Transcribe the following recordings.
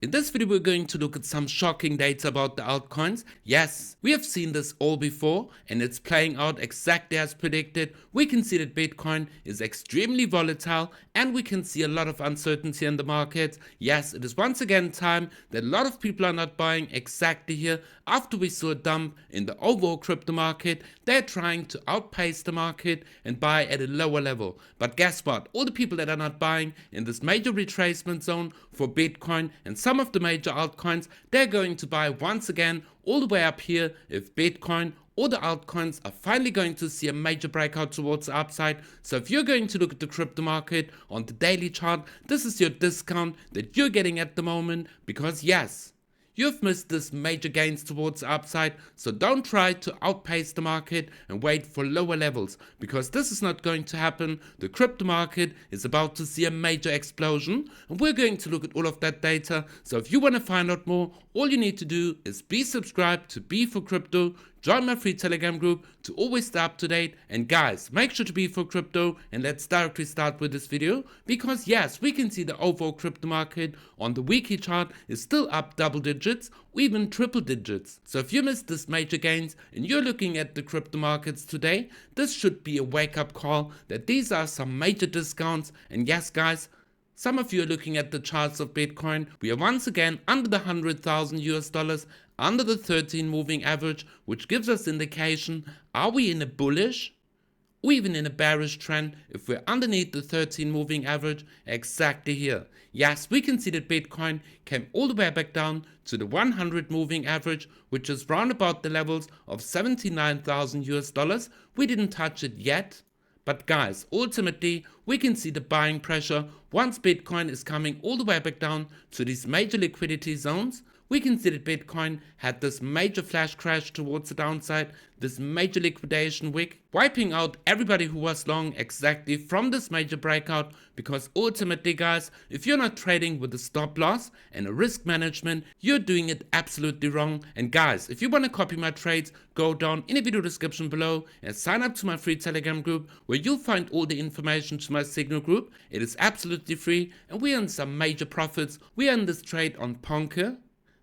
In this video, we're going to look at some shocking data about the altcoins. Yes, we have seen this all before and it's playing out exactly as predicted. We can see that Bitcoin is extremely volatile and we can see a lot of uncertainty in the market. Yes, it is once again time that a lot of people are not buying exactly here. After we saw a dump in the overall crypto market, they're trying to outpace the market and buy at a lower level. But guess what? All the people that are not buying in this major retracement zone for Bitcoin and some of the major altcoins, they're going to buy once again all the way up here if Bitcoin or the altcoins are finally going to see a major breakout towards the upside. So if you're going to look at the crypto market on the daily chart, this is your discount that you're getting at the moment, because yes, you've missed this major gains towards the upside, so don't try to outpace the market and wait for lower levels, because this is not going to happen. The crypto market is about to see a major explosion and we're going to look at all of that data. So if you want to find out more, all you need to do is be subscribed to B for Crypto, join my free Telegram group to always stay up to date, and guys, make sure to be for crypto. And let's directly start with this video, because yes, we can see the overall crypto market on the weekly chart is still up double digits or even triple digits. So if you missed this major gains and you're looking at the crypto markets today, this should be a wake-up call that these are some major discounts. And yes guys, some of you are looking at the charts of Bitcoin. We are once again under the 100,000 US dollars, under the 13 moving average, which gives us indication, are we in a bullish or even in a bearish trend if we're underneath the 13 moving average exactly here. Yes, we can see that Bitcoin came all the way back down to the 100 moving average, which is round about the levels of 79,000 US dollars. We didn't touch it yet. But guys, ultimately, we can see the buying pressure once Bitcoin is coming all the way back down to these major liquidity zones. We can see that Bitcoin had this major flash crash towards the downside, this major liquidation wick, wiping out everybody who was long exactly from this major breakout. Because ultimately guys, if you're not trading with a stop loss and a risk management, you're doing it absolutely wrong. And guys, if you want to copy my trades, go down in the video description below and sign up to my free Telegram group, where you'll find all the information to my Signal group. It is absolutely free and we earn some major profits. We earn this trade on Ponker.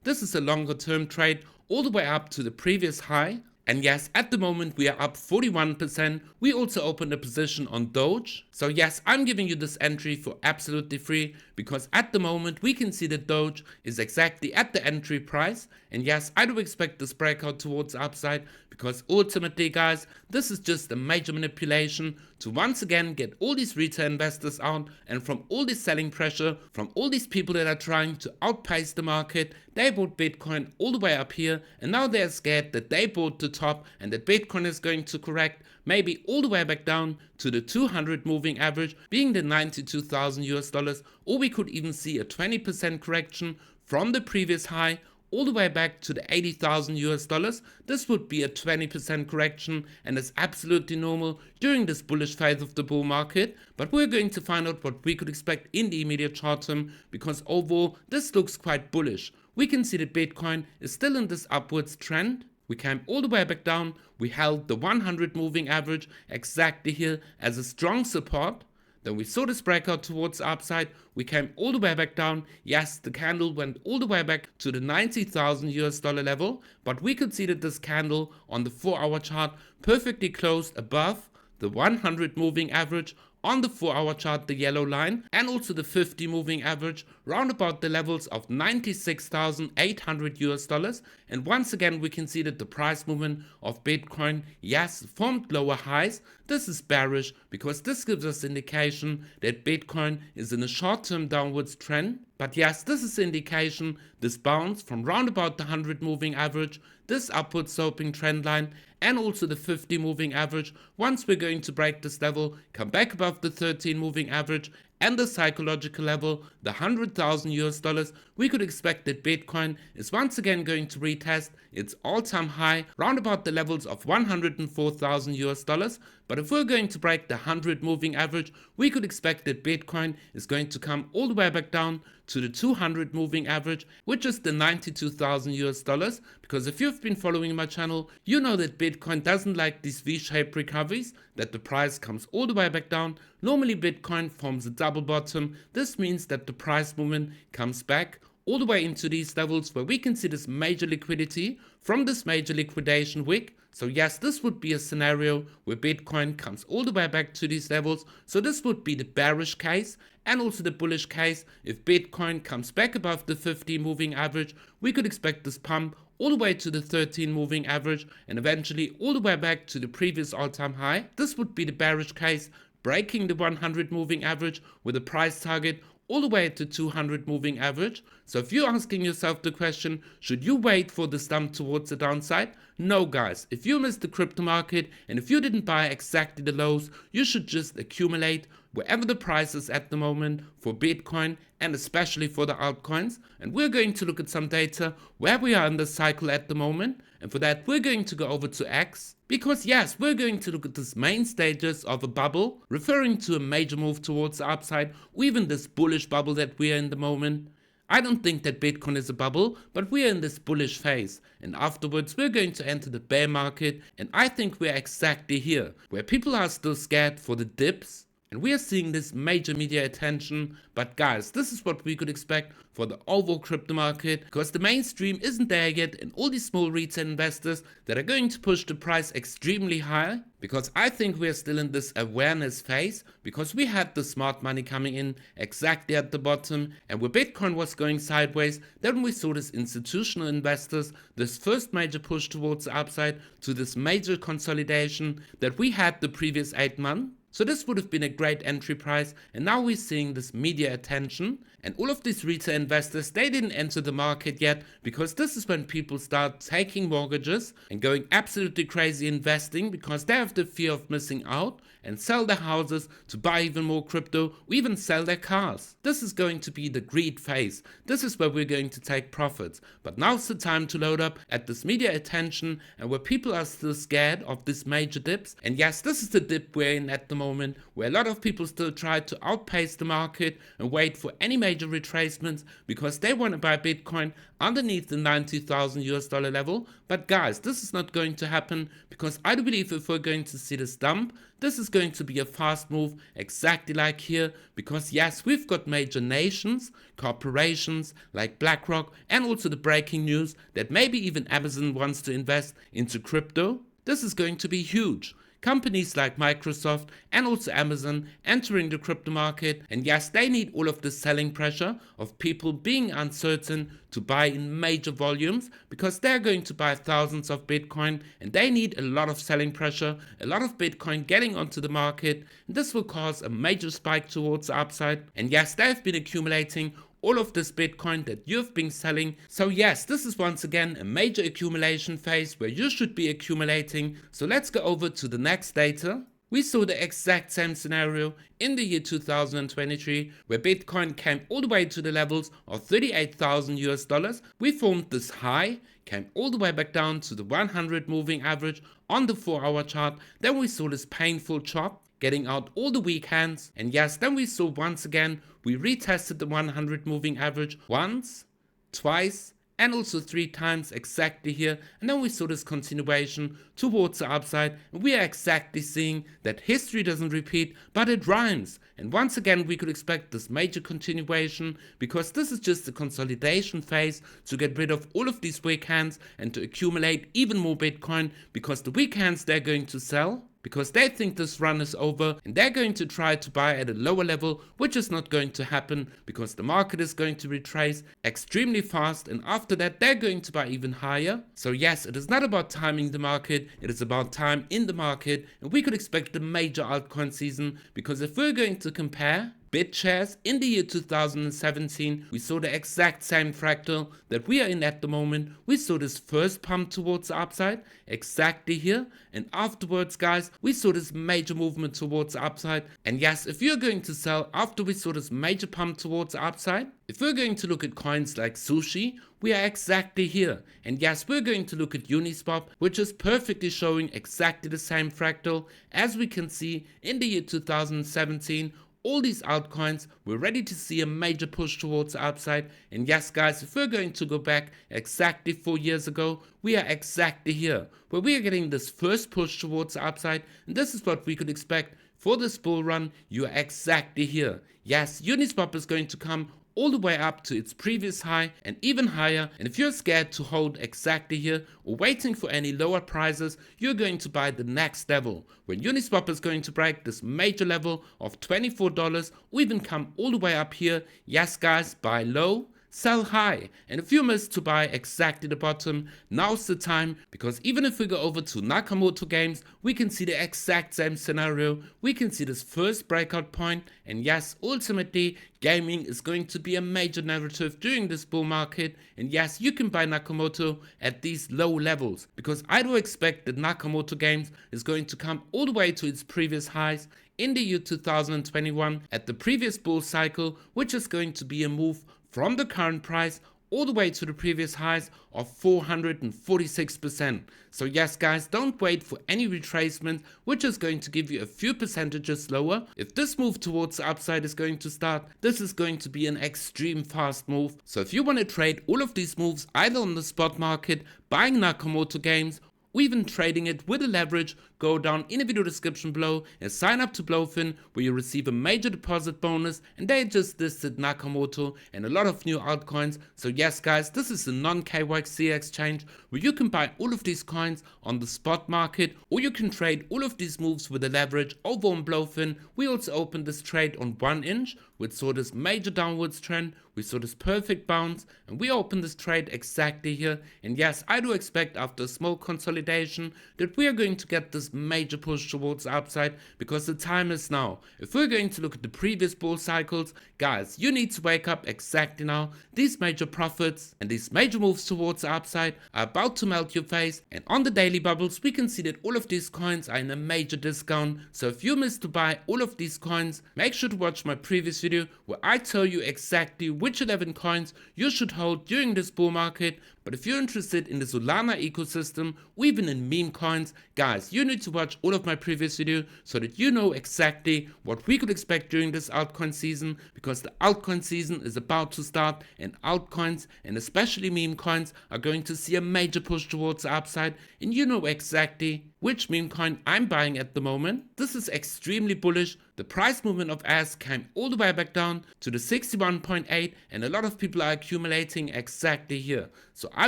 This is a longer term trade all the way up to the previous high. And yes, at the moment we are up 41%. We also opened a position on Doge. So yes, I'm giving you this entry for absolutely free, because at the moment we can see that Doge is exactly at the entry price. And yes, I do expect this breakout towards the upside, because ultimately guys, this is just a major manipulation to once again get all these retail investors out, and from all this selling pressure, from all these people that are trying to outpace the market. They bought Bitcoin all the way up here and now they're scared that they bought the top and that Bitcoin is going to correct maybe all the way back down to the 200 moving average, being the 92,000 US dollars, or we could even see a 20% correction from the previous high all the way back to the 80,000 US dollars. This would be a 20% correction and is absolutely normal during this bullish phase of the bull market. But we're going to find out what we could expect in the immediate short term, because overall this looks quite bullish. We can see that Bitcoin is still in this upwards trend. We came all the way back down. We held the 100 moving average exactly here as a strong support. Then we saw this breakout towards the upside. We came all the way back down. Yes, the candle went all the way back to the 90,000 US dollar level, but we could see that this candle on the 4-hour chart perfectly closed above the 100 moving average on the 4-hour chart, the yellow line, and also the 50 moving average round about the levels of 96,800 US dollars. And once again we can see that the price movement of Bitcoin, yes, formed lower highs. This is bearish, because this gives us indication that Bitcoin is in a short-term downwards trend. But yes, this is indication this bounce from round about the 100 moving average, this upward sloping trend line, and also the 50 moving average. Once we're going to break this level, come back above the 13 moving average and the psychological level, the 100,000 US dollars, we could expect that Bitcoin is once again going to retest its all-time high round about the levels of 104,000 US dollars. But if we're going to break the 100 moving average, we could expect that Bitcoin is going to come all the way back down to the 200 moving average, which is the 92,000 US dollars. Because if you've been following my channel, you know that Bitcoin doesn't like these V-shaped recoveries, that the price comes all the way back down. Normally Bitcoin forms a double bottom. This means that the price movement comes back all the way into these levels where we can see this major liquidity from this major liquidation wick. So yes, this would be a scenario where Bitcoin comes all the way back to these levels. So this would be the bearish case, and also the bullish case. If Bitcoin comes back above the 50 moving average, we could expect this pump all the way to the 13 moving average and eventually all the way back to the previous all-time high. This would be the bearish case, breaking the 100 moving average with a price target all the way to 200 moving average. So if you're asking yourself the question, should you wait for the slump towards the downside? No guys, if you missed the crypto market and if you didn't buy exactly the lows, you should just accumulate wherever the price is at the moment for Bitcoin and especially for the altcoins. And we're going to look at some data where we are in the cycle at the moment. And for that, we're going to go over to X. Because yes, we're going to look at this main stages of a bubble, referring to a major move towards the upside, or even this bullish bubble that we are in the moment. I don't think that Bitcoin is a bubble, but we are in this bullish phase. And afterwards, we're going to enter the bear market. And I think we're exactly here, where people are still scared for the dips. And we are seeing this major media attention, but guys, this is what we could expect for the overall crypto market, because the mainstream isn't there yet, and all these small retail investors that are going to push the price extremely high, because I think we are still in this awareness phase, because we had the smart money coming in exactly at the bottom, and where Bitcoin was going sideways, then we saw this institutional investors, this first major push towards the upside to this major consolidation that we had the previous 8 months. So this would have been a great entry price, and now we're seeing this media attention, and all of these retail investors, they didn't enter the market yet, because this is when people start taking mortgages and going absolutely crazy investing, because they have the fear of missing out and sell their houses to buy even more crypto, or even sell their cars. This is going to be the greed phase. This is where we're going to take profits. But now's the time to load up at this media attention, and where people are still scared of this major dips. And yes, this is the dip we're in at the moment, where a lot of people still try to outpace the market and wait for any major retracements, because they want to buy Bitcoin underneath the 90,000 US dollar level. But guys, this is not going to happen, because I do believe if we're going to see this dump, this is going to be a fast move, exactly like here, because yes, we've got major nations, corporations like BlackRock, and also the breaking news that maybe even Amazon wants to invest into crypto. This is going to be huge. Companies like Microsoft and also Amazon entering the crypto market, and yes, they need all of the selling pressure of people being uncertain to buy in major volumes, because they're going to buy thousands of Bitcoin and they need a lot of selling pressure, a lot of Bitcoin getting onto the market, and this will cause a major spike towards the upside. And yes, they've been accumulating all of this Bitcoin that you've been selling. So yes, this is once again a major accumulation phase where you should be accumulating. So let's go over to the next data. We saw the exact same scenario in the year 2023, where Bitcoin came all the way to the levels of 38,000 US dollars. We formed this high, came all the way back down to the 100 moving average on the 4-hour chart. Then we saw this painful chop, getting out all the weak hands, and yes, then we saw once again we retested the 100 moving average once, twice, and also 3 times exactly here, and then we saw this continuation towards the upside, and we are exactly seeing that history doesn't repeat, but it rhymes. And once again we could expect this major continuation, because this is just the consolidation phase to get rid of all of these weak hands and to accumulate even more Bitcoin, because the weak hands, they're going to sell, because they think this run is over, and they're going to try to buy at a lower level, which is not going to happen, because the market is going to retrace extremely fast, and after that they're going to buy even higher. So yes, it is not about timing the market, it is about time in the market, and we could expect a major altcoin season, because if we're going to compare BitShares in the year 2017, we saw the exact same fractal that we are in at the moment. We saw this first pump towards the upside exactly here, and afterwards guys, we saw this major movement towards the upside. And yes, if you're going to sell after we saw this major pump towards the upside, if we're going to look at coins like Sushi, we are exactly here. And yes, we're going to look at Uniswap, which is perfectly showing exactly the same fractal as we can see in the year 2017. All these altcoins were ready to see a major push towards the upside. And yes guys, if we're going to go back exactly 4 years ago, we are exactly here, where we are getting this first push towards the upside, and this is what we could expect for this bull run. You are exactly here. Yes, Uniswap is going to come all the way up to its previous high and even higher. And if you're scared to hold exactly here or waiting for any lower prices, you're going to buy the next level when Uniswap is going to break this major level of $24 or even come all the way up here. Yes guys, buy low, sell high, and if you missed to buy exactly the bottom, now's the time, because even if we go over to Nakamoto Games, we can see the exact same scenario. We can see this first breakout point, and yes, ultimately gaming is going to be a major narrative during this bull market. And yes, you can buy Nakamoto at these low levels, because I do expect that Nakamoto Games is going to come all the way to its previous highs in the year 2021 at the previous bull cycle, which is going to be a move from the current price all the way to the previous highs of 446%. So yes guys, don't wait for any retracement, which is going to give you a few percentages lower. If this move towards the upside is going to start, this is going to be an extreme fast move. So if you want to trade all of these moves either on the spot market, buying Nakamoto Games, or even trading it with a leverage, go down in the video description below and sign up to BloFin, where you receive a major deposit bonus, and they just listed Nakamoto and a lot of new altcoins. So yes guys, this is a non-KYC exchange where you can buy all of these coins on the spot market, or you can trade all of these moves with a leverage over on BloFin. We also opened this trade on 1 inch, which saw this major downwards trend. We saw this perfect bounce, and we opened this trade exactly here. And yes, I do expect after a small consolidation that we are going to get this major push towards the upside, because the time is now. If we're going to look at the previous bull cycles, guys, you need to wake up exactly now. These major profits and these major moves towards the upside are about to melt your face, and on the daily bubbles we can see that all of these coins are in a major discount. So if you missed to buy all of these coins, make sure to watch my previous video where I tell you exactly which 11 coins you should hold during this bull market. But if you're interested in the Solana ecosystem or even in meme coins, guys, you need to watch all of my previous video so that you know exactly what we could expect during this altcoin season, because the altcoin season is about to start, and altcoins and especially meme coins are going to see a major push towards the upside, and you know exactly which meme coin I'm buying at the moment. This is extremely bullish. The price movement of AS came all the way back down to the 61.8, and a lot of people are accumulating exactly here. So I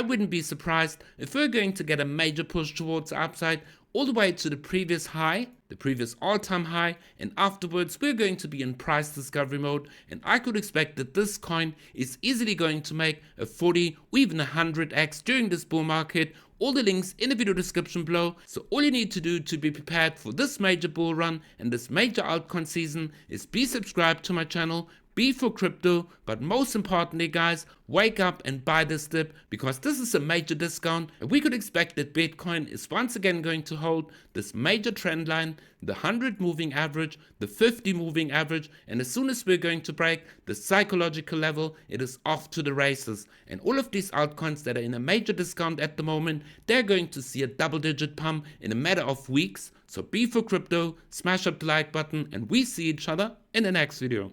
wouldn't be surprised if we're going to get a major push towards the upside all the way to the previous high, the previous all-time high, and afterwards we're going to be in price discovery mode, and I could expect that this coin is easily going to make a 40 or even 100x during this bull market. All the links in the video description below. So all you need to do to be prepared for this major bull run and this major altcoin season is be subscribed to my channel, be for crypto, but most importantly guys, wake up and buy this dip, because this is a major discount, and we could expect that Bitcoin is once again going to hold this major trend line, the 100 moving average, the 50 moving average, and as soon as we're going to break the psychological level, it is off to the races. And all of these altcoins that are in a major discount at the moment, they're going to see a double-digit pump in a matter of weeks. So be for crypto, smash up the like button, and we see each other in the next video.